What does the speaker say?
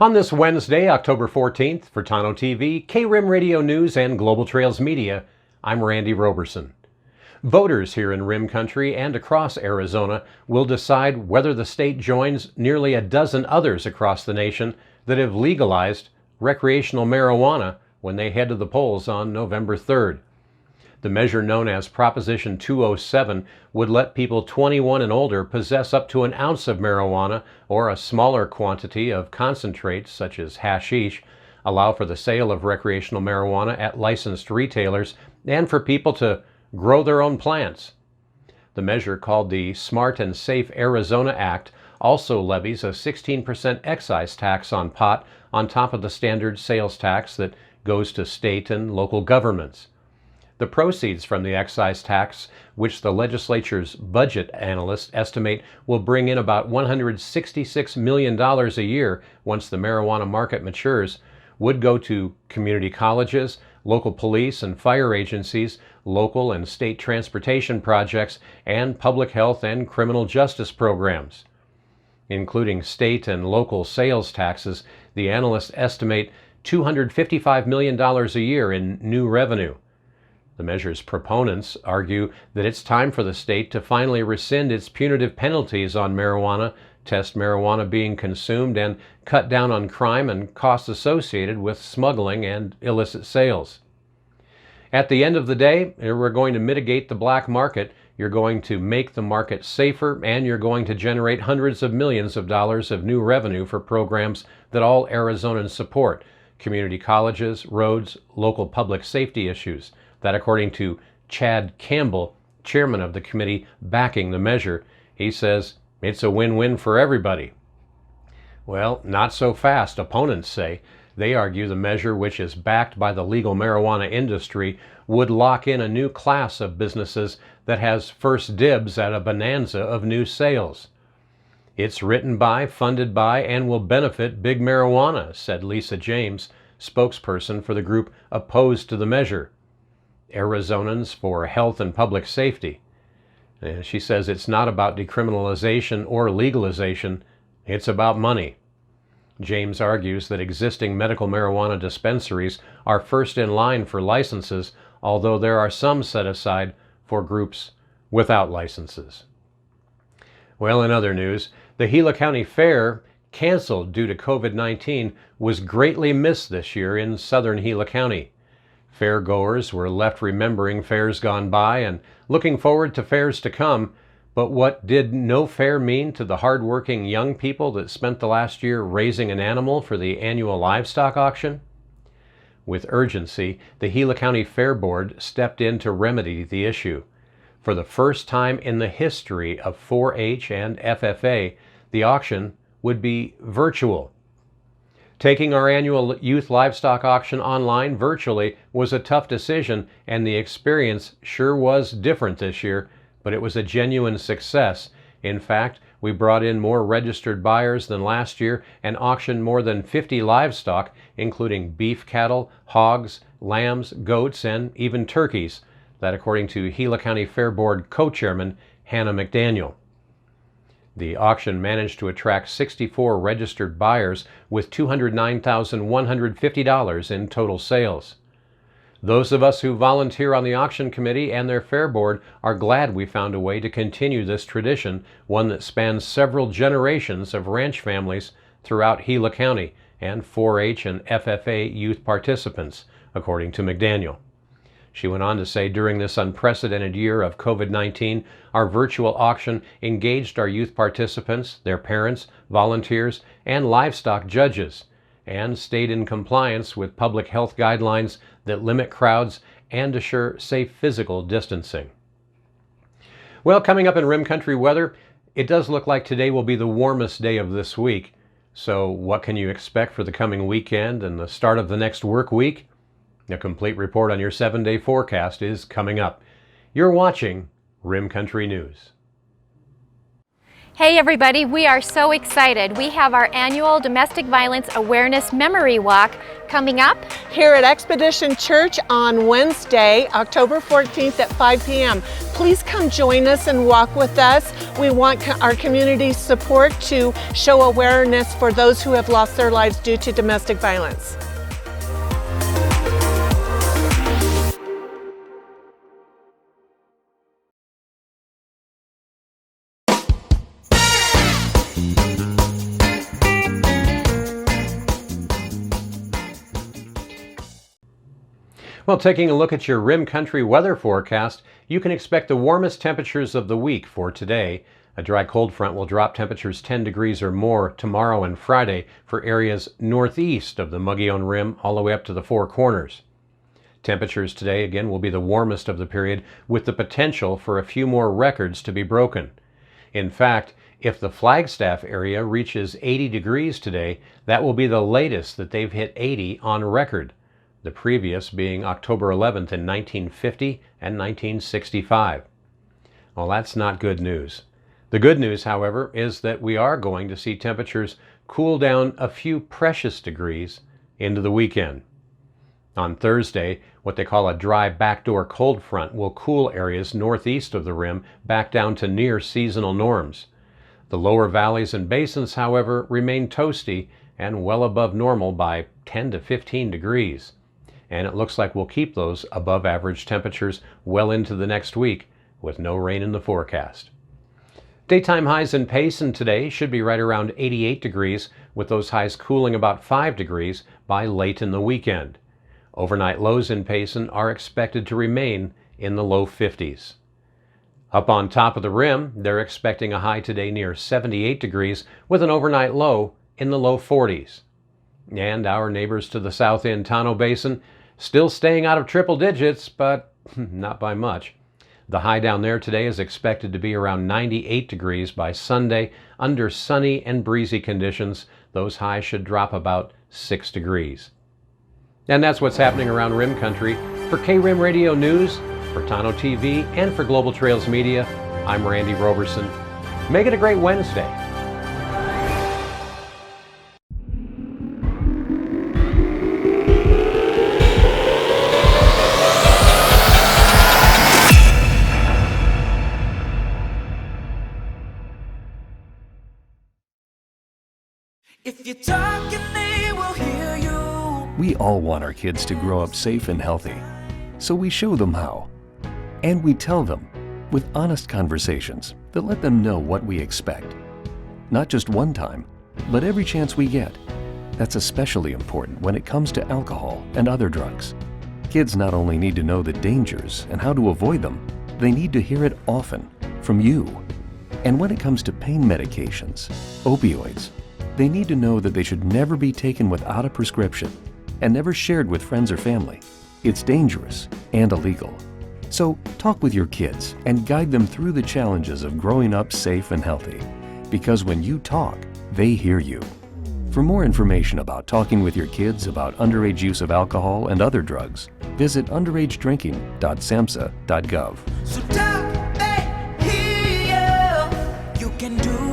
On this Wednesday, October 14th, for Tano TV, K-Rim Radio News, and Global Trails Media, I'm Randy Roberson. Voters here in Rim Country and across Arizona will decide whether the state joins nearly a dozen others across the nation that have legalized recreational marijuana when they head to the polls on November 3rd. The measure, known as Proposition 207, would let people 21 and older possess up to an ounce of marijuana or a smaller quantity of concentrates such as hashish, allow for the sale of recreational marijuana at licensed retailers, and for people to grow their own plants. The measure, called the Smart and Safe Arizona Act, also levies a 16% excise tax on pot on top of the standard sales tax that goes to state and local governments. The proceeds from the excise tax, which the legislature's budget analysts estimate will bring in about $166 million a year once the marijuana market matures, would go to community colleges, local police and fire agencies, local and state transportation projects, and public health and criminal justice programs. Including state and local sales taxes, the analysts estimate $255 million a year in new revenue. The measure's proponents argue that it's time for the state to finally rescind its punitive penalties on marijuana, test marijuana being consumed, and cut down on crime and costs associated with smuggling and illicit sales. At the end of the day, we're going to mitigate the black market, you're going to make the market safer, and you're going to generate hundreds of millions of dollars of new revenue for programs that all Arizonans support: community colleges, roads, local public safety issues. That, according to Chad Campbell, chairman of the committee backing the measure. He says it's a win-win for everybody. Well, not so fast, opponents say. They argue the measure, which is backed by the legal marijuana industry, would lock in a new class of businesses that has first dibs at a bonanza of new sales. It's written by, funded by, and will benefit big marijuana, said Lisa James, spokesperson for the group opposed to the measure, Arizonans for Health and Public Safety. And she says it's not about decriminalization or legalization, it's about money. James argues that existing medical marijuana dispensaries are first in line for licenses, although there are some set aside for groups without licenses. Well, in other news, the Gila County Fair, canceled due to COVID-19, was greatly missed this year in southern Gila County. Fairgoers were left remembering fairs gone by and looking forward to fairs to come, but what did no fair mean to the hardworking young people that spent the last year raising an animal for the annual livestock auction? With urgency, the Gila County Fair Board stepped in to remedy the issue. For the first time in the history of 4-H and FFA, the auction would be virtual. Taking our annual youth livestock auction online virtually was a tough decision, and the experience sure was different this year, but it was a genuine success. In fact, we brought in more registered buyers than last year and auctioned more than 50 livestock, including beef cattle, hogs, lambs, goats, and even turkeys. That, according to Gila County Fair Board co-chairman Hannah McDaniel. The auction managed to attract 64 registered buyers with $209,150 in total sales. Those of us who volunteer on the auction committee and their fair board are glad we found a way to continue this tradition, one that spans several generations of ranch families throughout Gila County and 4-H and FFA youth participants, according to McDaniel. She went on to say, during this unprecedented year of COVID-19, our virtual auction engaged our youth participants, their parents, volunteers, and livestock judges, and stayed in compliance with public health guidelines that limit crowds and assure safe physical distancing. Well, coming up in Rim Country weather, it does look like today will be the warmest day of this week. So what can you expect for the coming weekend and the start of the next work week? A complete report on your 7-day forecast is coming up. You're watching Rim Country News. Hey everybody, we are so excited. We have our annual Domestic Violence Awareness Memory Walk coming up here at Expedition Church on Wednesday, October 14th at 5 p.m. Please come join us and walk with us. We want our community's support to show awareness for those who have lost their lives due to domestic violence. Well, taking a look at your Rim Country weather forecast, you can expect the warmest temperatures of the week for today. A dry cold front will drop temperatures 10 degrees or more tomorrow and Friday for areas northeast of the Mogollon Rim all the way up to the Four Corners. Temperatures today, again, will be the warmest of the period, with the potential for a few more records to be broken. In fact, if the Flagstaff area reaches 80 degrees today, that will be the latest that they've hit 80 on record, the previous being October 11th in 1950 and 1965. Well, that's not good news. The good news, however, is that we are going to see temperatures cool down a few precious degrees into the weekend. On Thursday, what they call a dry backdoor cold front will cool areas northeast of the rim back down to near seasonal norms. The lower valleys and basins, however, remain toasty and well above normal by 10 to 15 degrees. And it looks like we'll keep those above average temperatures well into the next week with no rain in the forecast. Daytime highs in Payson today should be right around 88 degrees, with those highs cooling about 5 degrees by late in the weekend. Overnight lows in Payson are expected to remain in the low 50s. Up on top of the rim, they're expecting a high today near 78 degrees with an overnight low in the low 40s. And our neighbors to the south in Tonto Basin still staying out of triple digits, but not by much. The high down there today is expected to be around 98 degrees by Sunday. Under sunny and breezy conditions, those highs should drop about 6 degrees. And that's what's happening around Rim Country. For K-Rim Radio News, for Tonto TV, and for Global Trails Media, I'm Randy Roberson. Make it a great Wednesday. If you're talking, they will hear you. We all want our kids to grow up safe and healthy, so we show them how. And we tell them with honest conversations that let them know what we expect. Not just one time, but every chance we get. That's especially important when it comes to alcohol and other drugs. Kids not only need to know the dangers and how to avoid them, they need to hear it often from you. And when it comes to pain medications, opioids, they need to know that they should never be taken without a prescription and never shared with friends or family. It's dangerous and illegal. So talk with your kids and guide them through the challenges of growing up safe and healthy. Because when you talk, they hear you. For more information about talking with your kids about underage use of alcohol and other drugs, visit underagedrinking.samhsa.gov. So talk, they hear you. You can do